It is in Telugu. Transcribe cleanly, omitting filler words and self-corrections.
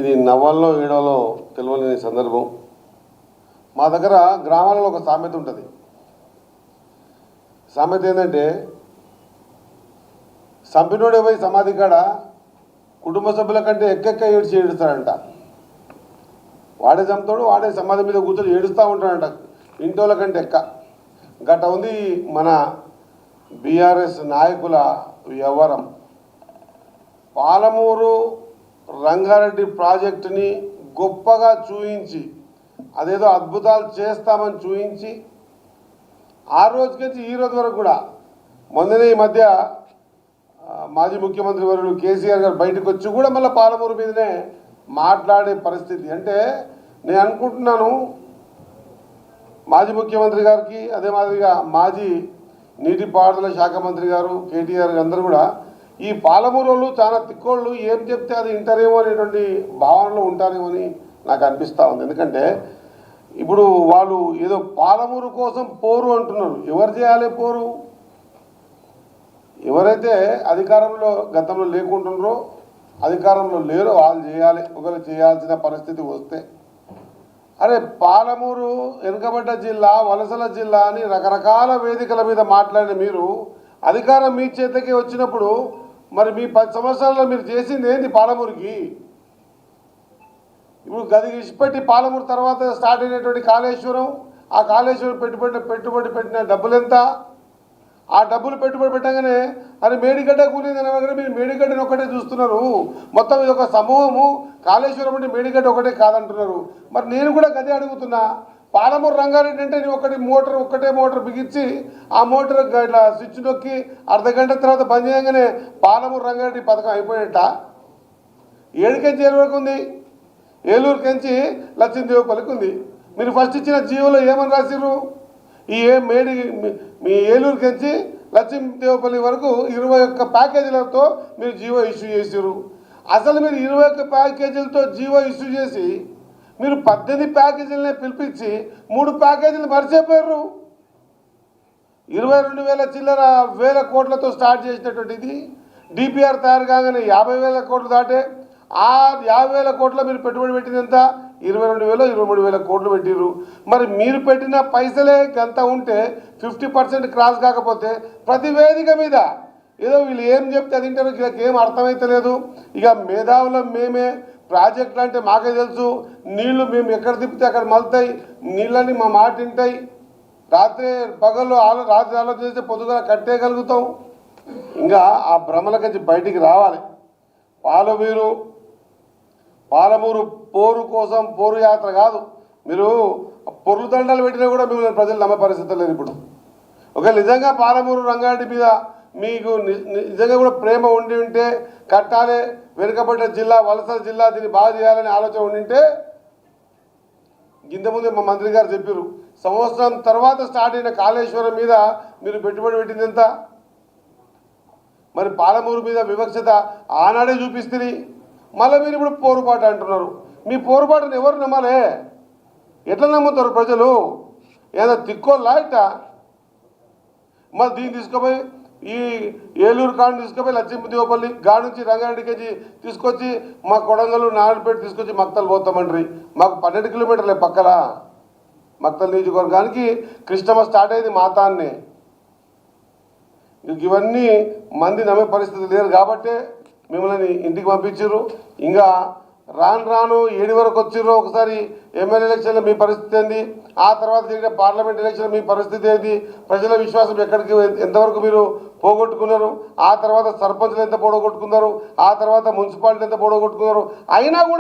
ఇది నవ్వాలో ఏడవలో తెలియని సందర్భం. మా దగ్గర గ్రామాలలో ఒక సామెత ఉంటుంది. సామెత ఏంటంటే, సంపినోడే పోయి సమాధి కాడ కుటుంబ సభ్యుల కంటే ఎక్కెక్క ఏడుస్తాడంట. వాడే చంపుతాడు, వాడే సమాధి మీద కూర్చొని ఏడుస్తూ ఉంటాడంట ఇంటోళ్ళ కంటే ఎక్క. గట్ట ఉంది మన బీఆర్ఎస్ నాయకుల వ్యవహారం. పాలమూరు రంగారెడ్డి ప్రాజెక్టుని గొప్పగా చూయించి, అదేదో అద్భుతాలు చేస్తామని చూయించి, ఆ రోజుకి ఈ రోజు వరకు కూడా, మొన్ననే ఈ మధ్య మాజీ ముఖ్యమంత్రి వర్యులు కేసీఆర్ గారు బయటకు వచ్చి కూడా మళ్ళీ పాలమూరు మీదనే మాట్లాడే పరిస్థితి. అంటే నేను అనుకుంటున్నాను, మాజీ ముఖ్యమంత్రి గారికి, అదే మాదిరిగా మాజీ నీటిపారుదల శాఖ మంత్రి గారు కేటీఆర్ అందరూ కూడా ఈ పాలమూరు వాళ్ళు చాలా తిక్కోళ్ళు, ఏం చెప్తే అది వింటారేమో అనేటువంటి భావనలో ఉంటారేమో అని నాకు అనిపిస్తూ ఉంది. ఎందుకంటే ఇప్పుడు వాళ్ళు ఏదో పాలమూరు కోసం పోరు అంటున్నారు. ఎవరు చేయాలి పోరు? ఎవరైతే అధికారంలో గతంలో లేకుంటున్నారో, అధికారంలో లేరో వాళ్ళు చేయాలి. ఒకవేళ చేయాల్సిన పరిస్థితి వస్తే, అరే పాలమూరు వెనుకబడ్డ జిల్లా, వలసల జిల్లా అని రకరకాల వేదికల మీద మాట్లాడిన మీరు, అధికారం మీ చేతికి వచ్చినప్పుడు మరి మీ 10 సంవత్సరాల్లో మీరు చేసింది ఏంది పాలమూరుకి? ఇప్పుడు గది ఇచ్చిపెట్టి పాలమూరు తర్వాత స్టార్ట్ అయినటువంటి కాళేశ్వరం, ఆ కాళేశ్వరం పెట్టుబడి పెట్టిన డబ్బులు ఎంత? ఆ డబ్బులు పెట్టుబడి పెట్టగానే అది మేడిగడ్డ కూలింది అనగానే మీరు మేడిగడ్డని ఒకటే చూస్తున్నారు. మొత్తం ఇది ఒక సమూహము, కాళేశ్వరం అంటే మేడిగడ్డ ఒకటే కాదంటున్నారు. మరి నేను కూడా గదే అడుగుతున్నా, పాలమూరు రంగారెడ్డి అంటే నేను ఒకటే మోటార్ బిగించి ఆ మోటార్ ఇట్లా స్విచ్ నొక్కి అర్ధగంట తర్వాత బంద్ చేయగానే పాలమూరు రంగారెడ్డి పథకం అయిపోయేట? ఏడుకెంచి ఏడు వరకు ఉంది, ఏలూరుకెంచి లక్ష్మీదేవిపల్లికి ఉంది. మీరు ఫస్ట్ ఇచ్చిన జీవోలో ఏమని రాసిర్రు? మీ ఏలూరుకెంచి లక్ష్మీదేవిపల్లి వరకు 21 ప్యాకేజీలతో మీరు జీవో ఇష్యూ చేసారు. అసలు మీరు 21 ప్యాకేజీలతో జీవో ఇష్యూ చేసి మీరు 18 ప్యాకేజీలనే పిలిపించి 3 ప్యాకేజీలు మర్చిపోయారు. 22,000 చిల్లర వేల కోట్లతో స్టార్ట్ చేసినటువంటిది డిపిఆర్ తయారు కాగానే 50,000 కోట్లు దాటే. ఆ 50,000 కోట్ల మీరు పెట్టుబడి పెట్టింది ఎంత? 22,000 23,000 కోట్లు పెట్టిర్రు. మరి మీరు పెట్టిన పైసలే గంత ఉంటే 50% క్రాస్ కాకపోతే ప్రతి వేదిక మీద ఏదో వీళ్ళు ఏం చెప్తే అది వింటారు, వీళ్ళకి ఏం అర్థమైతలేదు. ఇక మేధావులం మేమే, ప్రాజెక్టులు అంటే మాకే తెలుసు, నీళ్లు మేము ఎక్కడ తిప్పితే అక్కడ మలుతాయి, నీళ్ళని మా మాట వింటాయి, పగళ్ళు రాత్రి ఆలోచన చేస్తే పొద్దుగా కట్టేయగలుగుతాం. ఇంకా ఆ భ్రమల నుంచి బయటికి రావాలి. పాలమూరు పోరు కోసం పోరు యాత్ర కాదు. మీరు పొర్లు దండాలు పెట్టినా కూడా మిమ్మల్ని ప్రజలు నమ్మే పరిస్థితి లేదు. ఇప్పుడు ఒకవేళ నిజంగా పాలమూరు రంగారెడ్డి మీద మీకు నిజంగా కూడా ప్రేమ ఉండి ఉంటే, కట్టాలి, వెనుకబడ్డ జిల్లా, వలసల జిల్లా, దీన్ని బాగా చేయాలనే ఆలోచన ఉండింటే, ఇంతకుముందే మా మంత్రి గారు చెప్పారు, సంవత్సరం తర్వాత స్టార్ట్ అయిన కాళేశ్వరం మీద మీరు పెట్టుబడి పెట్టింది ఎంత? మరి పాలమూరు మీద వివక్షత ఆనాడే చూపిస్తుంది. మళ్ళీ మీరు ఇప్పుడు పోరుపాటు అంటున్నారు. మీ పోరుపాటును ఎవరు నమ్మాలి? ఎట్లా నమ్ముతారు ప్రజలు? ఏదో తిక్కోళ్ళా ఇట్ట? మళ్ళీ దీన్ని తీసుకుపోయి ఈ ఏలూరు కాడిని తీసుకుపోయి లక్ష్మీదేవిపల్లి గాడి నుంచి రంగారెడ్డికి తీసుకొచ్చి మా కొడంగల్ నారాయణపేట తీసుకొచ్చి మక్తలు పోతామండ్రి. మాకు 12 కిలోమీటర్లే పక్కల మక్తల్ నియోజకవర్గానికి కృష్ణమ్మ స్టార్ట్ అయింది మాతాన్నే. ఇవన్నీ మంది నమ్మే పరిస్థితి లేరు కాబట్టే మిమ్మల్ని ఇంటికి పంపించారు. ఇంకా రాను 7 వరకు వచ్చిర్రు. ఒకసారి ఎమ్మెల్యే ఎలక్షన్లో మీ పరిస్థితి ఏంది? ఆ తర్వాత జరిగిన పార్లమెంట్ ఎలక్షన్లో మీ పరిస్థితి ఏంది? ప్రజల విశ్వాసం ఎంతవరకు మీరు పోగొట్టుకున్నారు? ఆ తర్వాత సర్పంచ్లు ఎంత పోగొట్టుకున్నారు? ఆ తర్వాత మున్సిపాలిటీ ఎంత పోగొట్టుకున్నారు? అయినా కూడా